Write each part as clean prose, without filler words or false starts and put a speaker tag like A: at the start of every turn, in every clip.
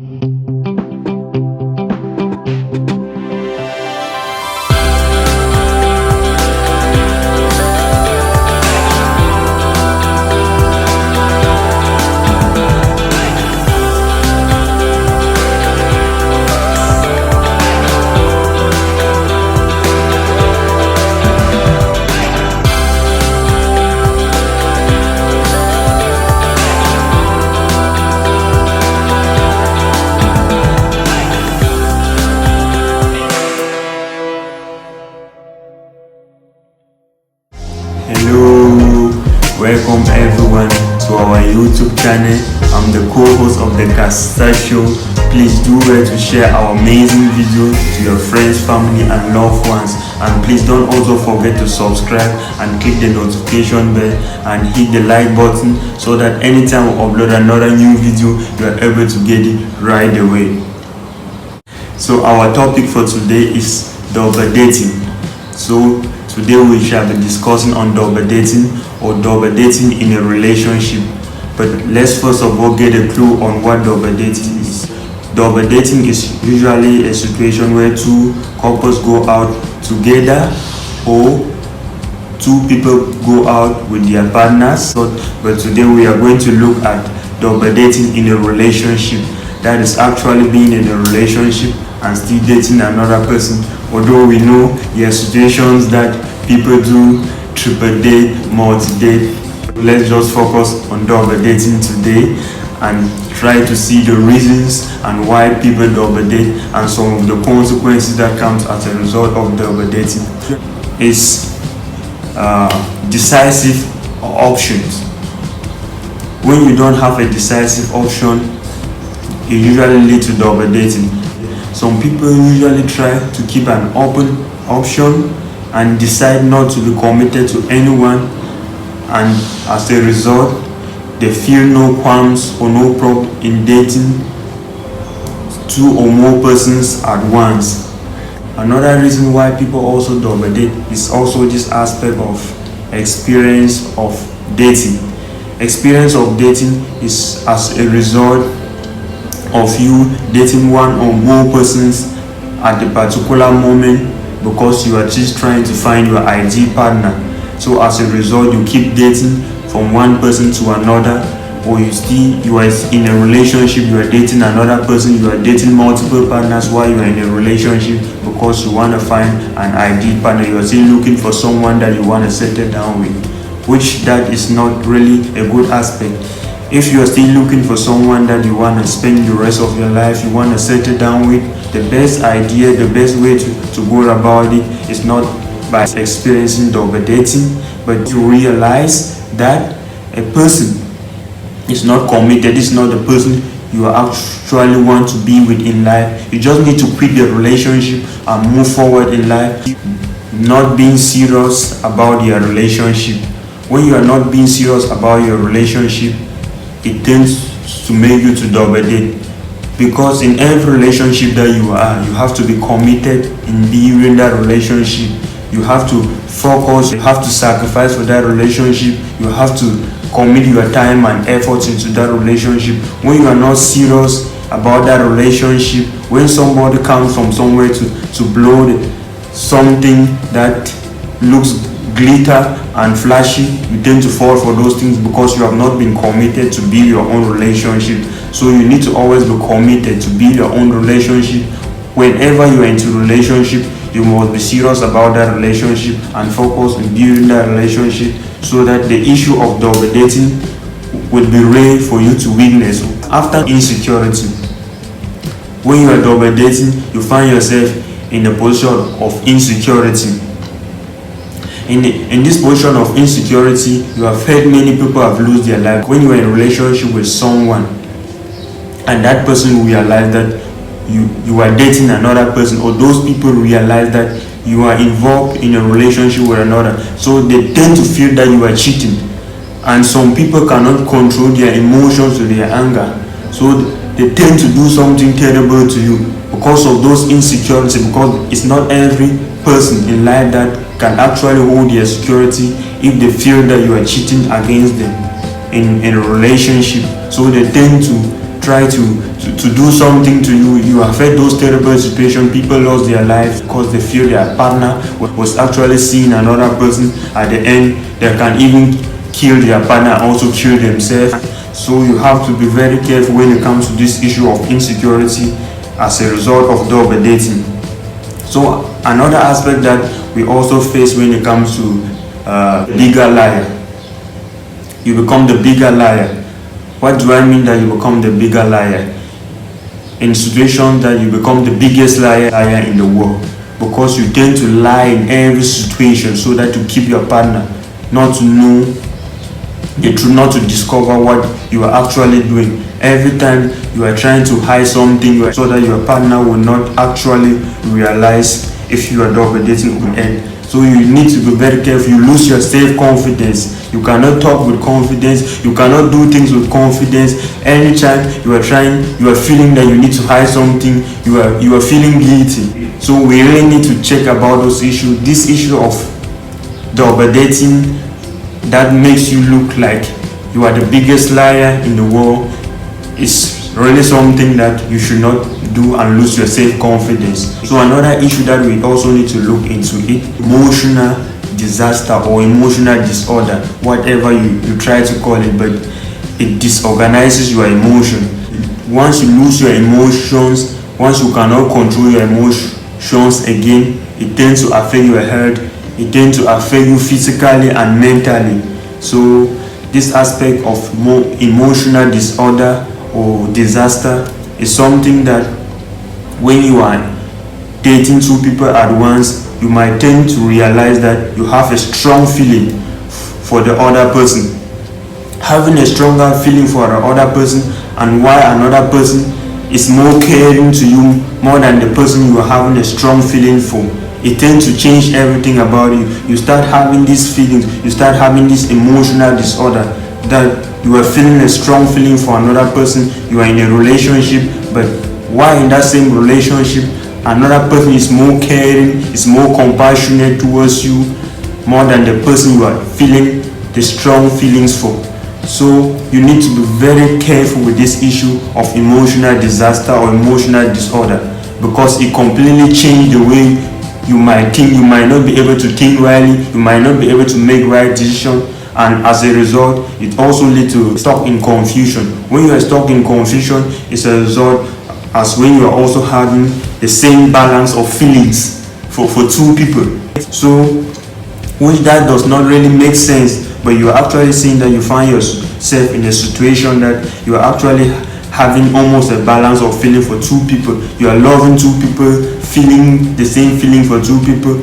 A: Hello, welcome everyone to our YouTube channel. I'm the co-host of the Castitas Show. Please do well to share our amazing videos to your friends, family and loved ones, and please don't also forget to subscribe and click the notification bell and hit the like button so that anytime we upload another new video, you are able to get it right away. So our topic for today is double dating. So today we shall be discussing on double dating or double dating in a relationship. But let's first of all get a clue on what double dating is. Double dating is usually a situation where two couples go out together or two people go out with their partners. But today we are going to look at double dating in a relationship. That is actually being in a relationship and still dating another person. Although we know there are situations that people do triple date, multi-date. Let's just focus on double dating today and try to see the reasons and why people double date and some of the consequences that comes as a result of double dating. Is decisive options. When you don't have a decisive option, it usually leads to double dating. Some people usually try to keep an open option and decide not to be committed to anyone, and as a result they feel no qualms or no problem in dating two or more persons at once. Another reason why people also double date is also this aspect of experience of dating. Experience of dating is as a result of you dating one or more persons at a particular moment because you are just trying to find your ideal partner. So as a result, you keep dating from one person to another, or you are in a relationship, you are dating another person, you are dating multiple partners while you are in a relationship because you want to find an ideal partner. You are still looking for someone that you want to settle down with, which that is not really a good aspect. If you are still looking for someone that you want to spend the rest of your life, you want to settle down with, the best idea, the best way to go about it is not by experiencing double dating, but to realize that a person is not committed, is not the person you actually want to be with in life. You just need to quit the relationship and move forward in life, not being serious about your relationship. When you are not being serious about your relationship, it tends to make you to double date, because in every relationship that you have to be committed in being in that relationship. You have to focus, you have to sacrifice for that relationship, you have to commit your time and effort into that relationship. When you are not serious about that relationship, when somebody comes from somewhere to blow something that looks glitter and flashy, you tend to fall for those things because you have not been committed to build your own relationship. So you need to always be committed to build your own relationship. Whenever you are into a relationship, you must be serious about that relationship and focus on building that relationship so that the issue of double dating will be rare for you to witness. After insecurity, when you are double dating, you find yourself in a position of insecurity. In this position of insecurity, you have heard many people have lost their life. When you are in a relationship with someone and that person realizes that you are dating another person, or those people realize that you are involved in a relationship with another, so they tend to feel that you are cheating. And some people cannot control their emotions or their anger, so they tend to do something terrible to you because of those insecurities, because it's not every person in life that can actually hold their security if they feel that you are cheating against them in a relationship. So they tend to try to do something to you. You have had those terrible situations. People lost their lives because they feel their partner was actually seeing another person. At the end, they can even kill their partner and also kill themselves. So you have to be very careful when it comes to this issue of insecurity as a result of double dating. So another aspect that we also face when it comes to bigger liar. You become the bigger liar. What do I mean that you become the bigger liar? In situations that you become the biggest liar in the world, because you tend to lie in every situation so that to keep your partner not to know the truth, not to discover what you are actually doing. Every time you are trying to hide something so that your partner will not actually realize if you are double dating on end. So you need to be very careful. You lose your self-confidence. You cannot talk with confidence. You cannot do things with confidence. Anytime you are feeling that you need to hide something, you are feeling guilty. So we really need to check about those issues. This issue of double dating that makes you look like you are the biggest liar in the world is really something that you should not do and lose your self-confidence. So another issue that we also need to look into is emotional disaster or emotional disorder, whatever you try to call it, but it disorganizes your emotion. Once you lose your emotions, once you cannot control your emotions again, it tends to affect your health, it tends to affect you physically and mentally. So this aspect of emotional disorder or disaster is something that when you are dating two people at once, you might tend to realize that you have a strong feeling for the other person. Having a stronger feeling for the other person and why another person is more caring to you more than the person you are having a strong feeling for, it tends to change everything about you. You start having these feelings, you start having this emotional disorder that you are feeling a strong feeling for another person. You are in a relationship, but while in that same relationship, another person is more caring, is more compassionate towards you more than the person you are feeling the strong feelings for. So you need to be very careful with this issue of emotional disaster or emotional disorder, because it completely changes the way you might think. You might not be able to think rightly, you might not be able to make right decisions, and as a result, it also leads to stuck in confusion. When you are stuck in confusion, it's a result as when you are also having the same balance of feelings for two people. So which that does not really make sense, but you are actually saying that you find yourself in a situation that you are actually having almost a balance of feeling for two people. You are loving two people, feeling the same feeling for two people.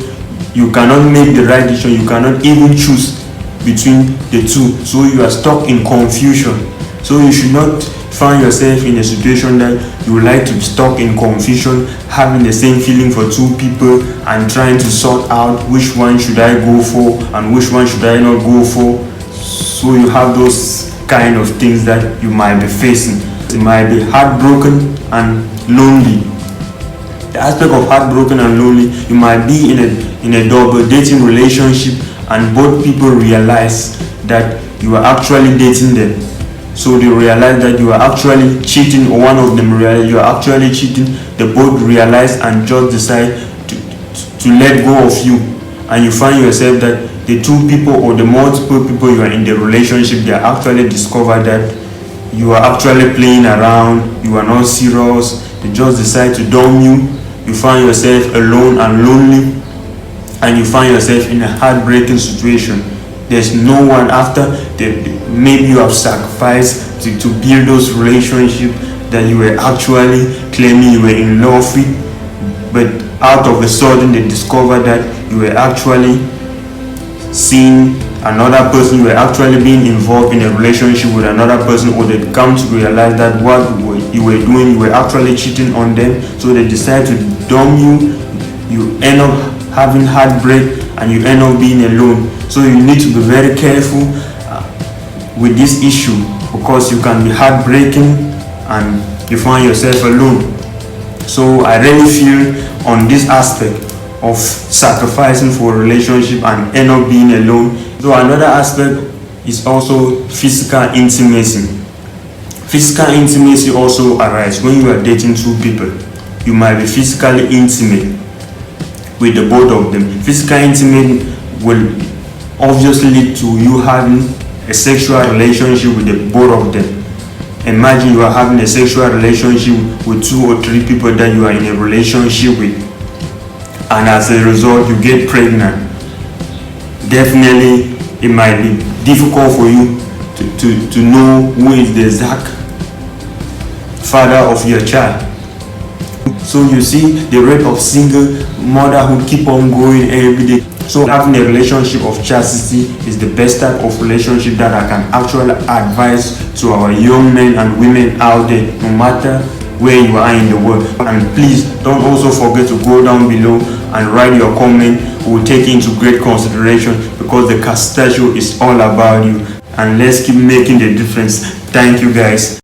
A: You cannot make the right decision, you cannot even choose between the two, so you are stuck in confusion. So you should not find yourself in a situation that you would like to be stuck in confusion, having the same feeling for two people and trying to sort out which one should I go for and which one should I not go for. So you have those kind of things that you might be facing. You might be heartbroken and lonely. The aspect of heartbroken and lonely, you might be in a double dating relationship and both people realize that you are actually dating them. So they realize that you are actually cheating, or one of them realize you are actually cheating. They both realize and just decide to let go of you, and you find yourself that the two people or the multiple people you are in the relationship, they actually discover that you are actually playing around, you are not serious, they just decide to dump you. You find yourself alone and lonely, and you find yourself in a heartbreaking situation. There's no one after maybe you have sacrificed to build those relationships that you were actually claiming you were in love with, but out of a sudden they discover that you were actually seeing another person, you were actually being involved in a relationship with another person, or they come to realize that what you were doing, you were actually cheating on them. So they decide to dump you. You end up having heartbreak and you end up being alone. So you need to be very careful with this issue, because you can be heartbreaking and you find yourself alone. So I really feel on this aspect of sacrificing for a relationship and end up being alone. So another aspect is also physical intimacy. Physical intimacy also arises when you are dating two people. You might be physically intimate with the both of them. Physical intimacy will obviously lead to you having a sexual relationship with the both of them. Imagine you are having a sexual relationship with 2 or 3 people that you are in a relationship with, and as a result you get pregnant. Definitely it might be difficult for you to know who is the exact father of your child. So you see, the rate of single motherhood keep on growing every day. So having a relationship of chastity is the best type of relationship that I can actually advise to our young men and women out there, no matter where you are in the world. And please don't also forget to go down below and write your comment. We will take into great consideration, because the Castitas Show is all about you, and let's keep making the difference. Thank you guys.